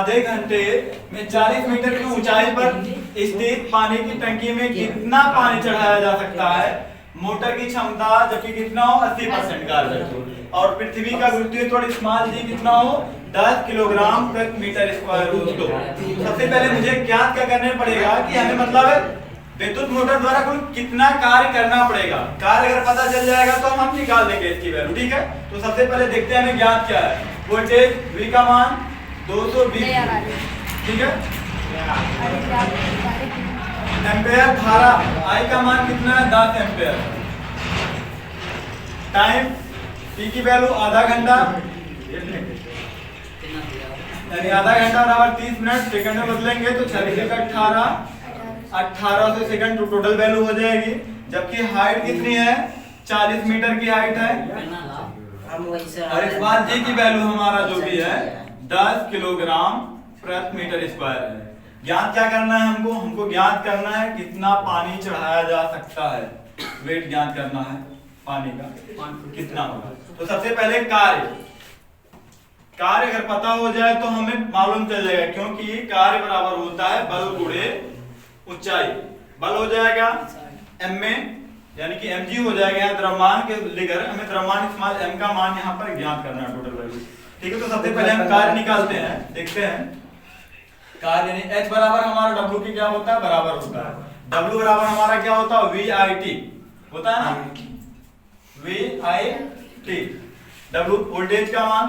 आधे घंटे में 40 मीटर की ऊंचाई पर स्थित पानी की टंकी में कितना पानी चढ़ाया जा सकता है। मोटर की क्षमता जबकि कितना हो 80% कार्य और पृथ्वी का गुरुत्वीय त्वरण स्मॉल जी कितना हो 10 किलोग्राम प्रति मीटर स्क्वायर हो। तो सबसे पहले मुझे ज्ञात क्या करना पड़ेगा कि हमें मतलब विद्युत मोटर द्वारा कुल कितना कार्य करना पड़ेगा। कार्य अगर पता चल जाएगा तो हम निकाल देंगे इसकी वैल्यू, ठीक है। तो सबसे पहले देखते हैं हमें ज्ञात क्या है। वोल्टेज V का मान 220, ठीक है। एम्पेयर धारा I का मान कितना है 10 एम्पेयर। टाइम T की वैल्यू आधा घंटा, यानी आधा घंटा बराबर 30 मिनट। सेकंड में बदलेंगे तो 6 1800 सेकंड टोटल वैल्यू हो जाएगी। जबकि हाइट कितनी है 40 मीटर की हाइट है और इस बार जी की वैल्यू हमारा जो भी है 10 किलोग्राम प्रति मीटर स्क्वायर है। ज्ञात क्या करना है हमको ज्ञात करना है कितना पानी चढ़ाया जा सकता है। वेट ज्ञात करना है पानी का कितना होगा। तो सबसे पहले कार्य अगर पता हो जाए तो हमें मालूम चल जाएगा, क्योंकि कार्य बराबर होता है बल गुणे ऊंचाई। बल हो जाएगा m में, यानी कि mg हो जाएगा। यहाँ द्रव्यमान के लेकर हमें द्रव्यमान स्मॉल m का मान यहाँ पर ज्ञात करना है टोटल वैल्यू, ठीक है। तो सबसे पहले हम कार्य निकालते हैं, देखते हैं कार्य यानी h बराबर हमारा w की क्या होता है बराबर होता है। w बराबर हमारा क्या होता है VIT होता है ना, VIT। w वोल्टेज का मान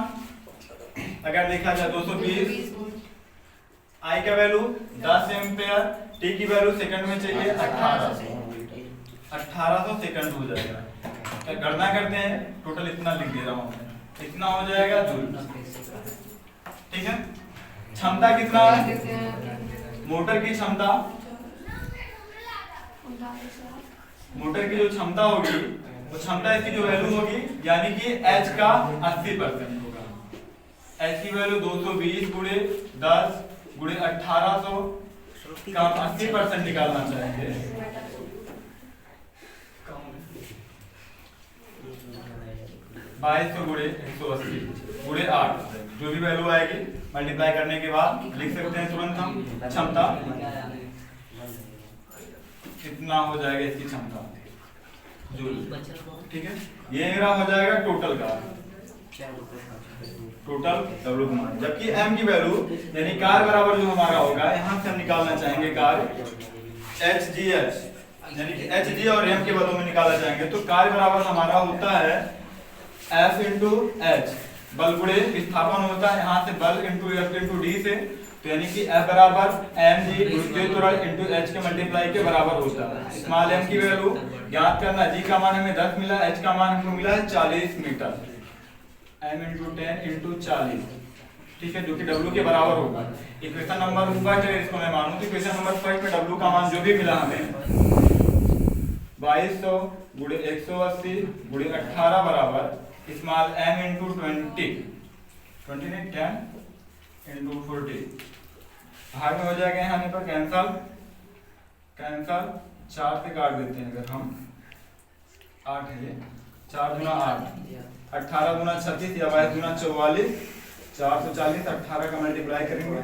अगर देखा जाए 220, I का वैल्यू 10 एम्पेयर, T की वैल्यू सेकंड में चाहिए 1800 सेकंड हो जाएगा। तो गणना करते हैं, टोटल इतना लिख दे रहा हूं मैं, इतना हो जाएगा जूल, ठीक है। क्षमता कितना है मोटर की क्षमता, मोटर की जो क्षमता होगी वो क्षमता इसकी जो वैल्यू होगी यानी कि H का 80% होगा। H की वैल्यू 220 गुणे 10 गुणे 1800 का 80% निकालना चाहेंगे। 2200 गुणे 180 गुणे 8 जो भी वैल्यू आएगी मल्टीप्लाई करने के बाद लिख सकते हैं तुरंत हम क्षमता कितना हो जाएगा इसकी क्षमता जूल, ठीक है। ये मेरा हो जाएगा टोटल का टोटल W का मान। जबकि m की वैल्यू यानी कार्य बराबर जो हमारा होगा यहाँ से हम निकालना चाहेंगे कार्य HGH, यानी कि HG और m के पदों में निकालना चाहेंगे। तो कार्य बराबर हमारा होता है F इंटू H, बल गुणे विस्थापन होता है यहाँ से बल इंटू F इंटू D से, तो यानी कि F बराबर mg गुरुत्वीय त्वरण इंटू H के मल्टीप्लाई के बराबर होता है। स्मॉल m की वैल्यू ज्ञात करना, g का मान हमें 10 मिला, h का मान हमको मिला है 40 मीटर, m इंटू 10 इंटू 40, ठीक है, जो कि w के बराबर होगा। इक्वेशन नंबर फर्स्ट अगर इसको मैं मानूं तो इक्वेशन नंबर फर्स्ट में w का मान जो भी मिला हमें 2200 गुणे 180 गुणे 18 बराबर स्मॉल m इंटू 20 ने 10 इंटू 40 भाग में हो जाएगा। यहाँ पर कैंसल 4 से काट देते हैं अगर हम 8 है ये 4 गुना 8 18 गुना 36 या 22 गुना 44 440 18 का मल्टीप्लाई करेंगे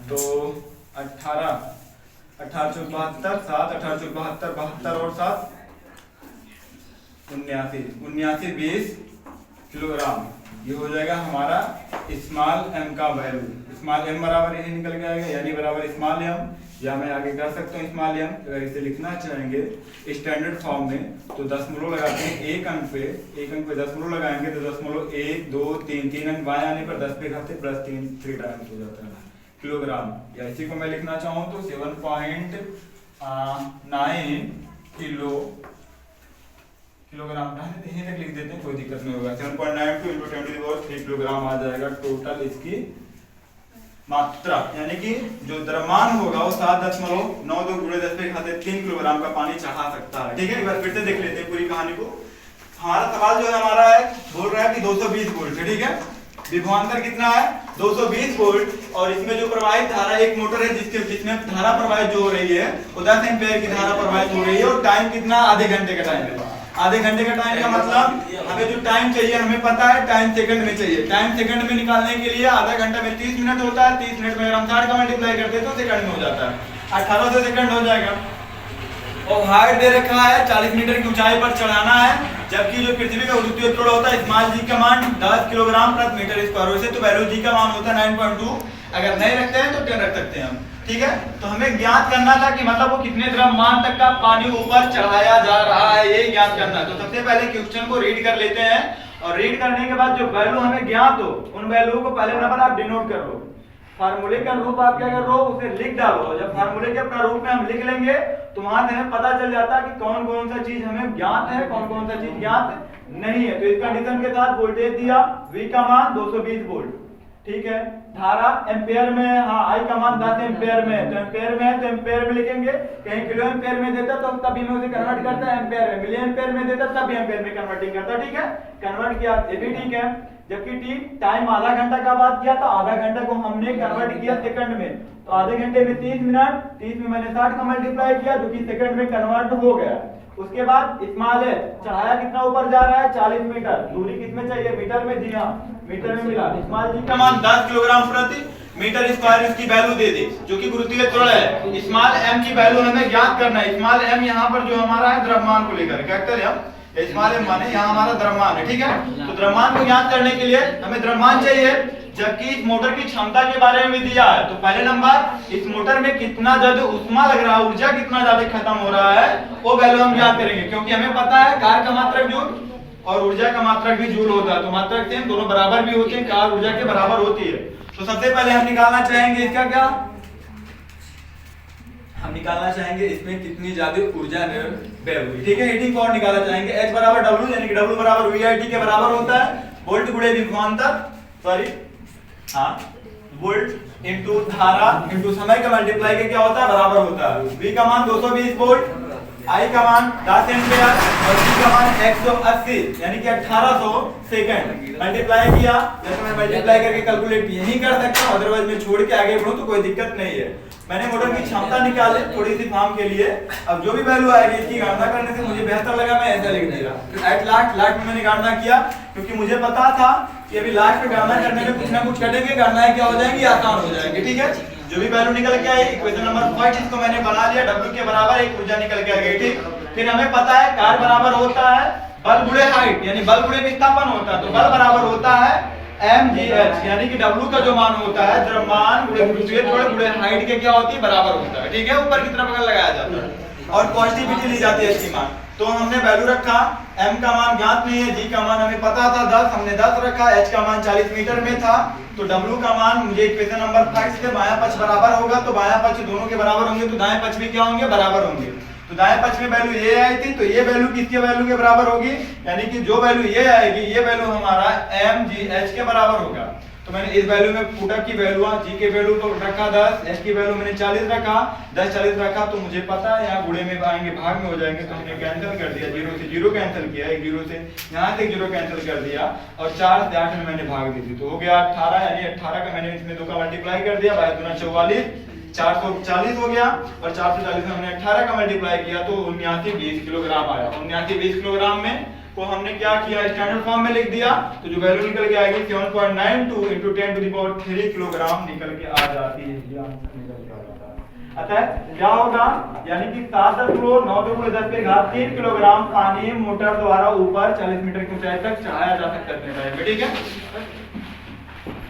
तो 18 18 चौक 72 7 18 चौक 72 72 और 7 79 20 किलोग्राम। ये हो जाएगा हमारा स्मॉल m का वैल्यू। स्मॉल m बराबर यही निकल के आएगा यानी बराबर स्मॉल m, या मैं आगे कर सकता हूँ स्मॉल m। अगर इसे लिखना चाहेंगे स्टैंडर्ड फॉर्म में तो दशमलव लगाते हैं एक अंक पे दशमलव लगाएंगे तो दशमलव 1 2 3 अंक बाएं आने पर 10 पे खाते प्लस 3 टाइम्स हो जाता है किलोग्राम। या इसी को मैं लिखना चाहूँ तो 7.9 किलोग्राम यहीं तक लिख देते हैं, कोई दिक्कत नहीं होगा। 7.92 × 10⁻³ किलोग्राम आ जाएगा टोटल इसकी मात्रा, यानी कि जो द्रव्यमान होगा वो 7.92 गुणे 10 पे खाते 3 किलोग्राम का पानी चढ़ा सकता है, ठीक है। एक बार फिर से देख लेते हैं पूरी कहानी को। हमारा सवाल जो है हमारा है बोल रहा है कि 220 वोल्ट है, ठीक है। विभवांतर कितना है 220 वोल्ट और इसमें जो प्रवाहित धारा एक मोटर है जिसमें धारा प्रवाहित जो हो रही है वो 10 एम्पीयर की धारा प्रवाहित हो रही है और टाइम कितना आधे घंटे का टाइम है। आधे घंटे का टाइम का मतलब हमें जो टाइम चाहिए हमें पता है टाइम सेकंड में चाहिए। टाइम सेकंड में निकालने के लिए आधा घंटा में 30 मिनट होता है, 30 मिनट में अगर हम 60 का मल्टीप्लाई करते हैं तो सेकंड में हो जाता है, 1800 सेकंड हो जाएगा। और हाइट दे रखा है 40 मीटर की ऊंचाई पर चढ़ाना है, जबकि जो पृथ्वी का गुरुत्वीय त्वरण होता है स्मॉल जी का मान 10 किलोग्राम प्रति मीटर स्क्वायर। वैसे तो वैल्यू जी का मान होता है 9.2, अगर नहीं रखते हैं तो 10 रख सकते हैं हम, ठीक है। तो हमें ज्ञात करना था कि मतलब वो कितने द्रव्यमान तक का पानी ऊपर चढ़ाया जा रहा है, ये ज्ञात करना है। तो सबसे पहले क्वेश्चन को रीड कर लेते हैं, और रीड करने के बाद जो वैल्यू हमें ज्ञात हो उन वैल्यू को पहले नंबर आप डिनोट कर लो, फार्मूले का रूप आप क्या कर लो उसे लिख डालो। जब फार्मूले के प्रारूप में हम लिख लेंगे तो वहां से हमें पता चल जाता है कि कौन कौन सा चीज हमें ज्ञात है, कौन कौन सा चीज ज्ञात नहीं है। तो इस कंडीशन के साथ वोल्टेज दिया, V का मान 220 वोल्ट, ठीक है। धारा एम्पेयर में, हाँ I का मान 10 एम्पेयर में, तो एम्पेयर में है तो एम्पेयर में लिखेंगे, कहीं किलो एम्पेयर में देता तो तभी मैं उसे कन्वर्ट करता है एम्पेयर में, मिली एम्पेयर में देता तभी एम्पेयर में कन्वर्टिंग करता, ठीक है। कन्वर्ट किया ये भी ठीक है। जबकि टी टाइम आधा घंटा का बात किया तो आधा घंटा को हमने कन्वर्ट किया सेकंड में, तो आधे घंटे में 30 मिनट, 30 में मैंने 60 का मल्टीप्लाई किया जो कि सेकंड में कन्वर्ट हो गया। उसके बाद स्मॉल है, चढ़ाया कितना ऊपर जा रहा है 40 मीटर, दूरी कितने चाहिए मीटर में, जी हाँ मीटर में मिला। स्मॉल जी का मान 10 किलोग्राम प्रति मीटर स्क्वायर इसकी वैल्यू दे दी जो कि गुरुत्वीय त्वरण है। स्मॉल m की वैल्यू हमें ज्ञात करना है। स्मॉल m यहाँ पर जो हमारा है द्रव्यमान को लेकर कैपिटल m, स्मॉल m माने यहाँ हमारा द्रव्यमान है, ठीक है। तो द्रव्यमान को ज्ञात करने के लिए हमें द्रव्यमान चाहिए, जबकि इस मोटर की क्षमता के बारे में भी दिया है। तो पहले नंबर इस मोटर में कितना ज्यादा उष्मा लग रहा है, ऊर्जा कितना ज्यादा खत्म हो रहा है वो वैल्यू हम ज्ञात करेंगे, क्योंकि हमें पता है कार्य का मात्रक जूल और ऊर्जा का मात्रक भी जूल होता है, तो मात्रक सेम दोनों बराबर भी होते हैं, कार्य ऊर्जा के बराबर होती है। तो सबसे पहले हम निकालना चाहेंगे इसका क्या, हम निकालना चाहेंगे इसमें कितनी ज्यादा ऊर्जा व्यय हुई, ठीक है। हीटिंग पावर निकालना चाहेंगे, H बराबर W, यानी कि W बराबर VIT के बराबर होता है, वोल्ट गुणे विभवांतर, सॉरी हाँ वोल्ट इनटू धारा इनटू समय का मल्टीप्लाई के क्या होता है बराबर होता है। V का मान 220 वोल्ट, I का मान 10 एम्पीयर और T का मान 180 यानी कि 1800 सेकंड। मल्टीप्लाई किया, जैसे मैं मल्टीप्लाई करके कैलकुलेट यही कर सकता हूं, अदरवाइज मैं छोड़ के आगे बढ़ूं तो कोई दिक्कत नहीं है। मैंने मोटर की क्षमता निकाली थोड़ी सी फॉर्म के लिए, अब जो भी वैल्यू आएगी इसकी गणना करने से मुझे बेहतर लगा, मैं ऐसा लिख दिया। एट लास्ट में मैंने गणना किया, क्योंकि मुझे पता था कि अभी लास्ट में गणना करने में कुछ ना कुछ कटेंगे, गणनाएं क्या हो जाएंगी आसान हो जाएंगी, ठीक है। जो भी वैल्यू निकल के आई इक्वेशन नंबर 5 इसको मैंने बना लिया, W के बराबर एक ऊर्जा निकल के आ गई, ठीक। फिर हमें पता है कार्य बराबर होता है बल गुणे हाइट, यानी बल गुणे विस्थापन होता है, तो बल बराबर होता है mgh, यानी कि W का जो मान होता है द्रव्यमान गुणे गुरुत्वीय त्वरण गुणे हाइट के क्या होती है बराबर होता है, ठीक है। ऊपर की तरफ अगर लगाया जाता है और पॉजिटिविटी ली जाती है इसकी मान, तो हमने वैल्यू रखा, m का मान ज्ञात नहीं है, g का मान हमें पता था 10, हमने 10 रखा, h का मान 40 मीटर में था, तो w का मान मुझे इक्वेशन नंबर 5 से बायां पक्ष बराबर होगा, तो बायां पक्ष दोनों के बराबर होंगे तो दाएं पक्ष भी क्या होंगे बराबर होंगे। तो दाएं पक्ष में वैल्यू ये आई थी, तो ये वैल्यू किसके वैल्यू के बराबर होगी, यानी कि जो वैल्यू ये आएगी ये वैल्यू हमारा mgh के बराबर होगा। तो मैंने इस वैल्यू में पुटअप की वैल्यू, g के वैल्यू को रखा 10, h की वैल्यू मैंने 40 रखा, 10 40 रखा, तो मुझे पता है यहाँ गुणे में आएंगे भाग में हो जाएंगे, तो हमने कैंसिल कर दिया, 0 से 0 कैंसिल किया, एक 0 से यहाँ से 0 कैंसिल कर दिया, और 4 से 8 में मैंने भाग दी थी, तो हो गया 18, यानी 18 का मैंने इसमें 2 का मल्टीप्लाई कर दिया, 22 44 440 हो गया, और 440 में हमने 18 का मल्टीप्लाई किया तो 79 किलोग्राम आया। 79 किलोग्राम में को हमने क्या किया स्टैंडर्ड फॉर्म में लिख दिया, तो जो वैल्यू निकल के आएगी 7.92 into 10⁻³ किलोग्राम निकल के आ जाती है, ये आंसर निकल के आ जाता है। अतः क्या होगा, यानी कि 7.9×10⁻³ किलोग्राम पानी मोटर द्वारा ऊपर 40 मीटर की ऊंचाई तक चढ़ाया जा सकता है, ठीक है।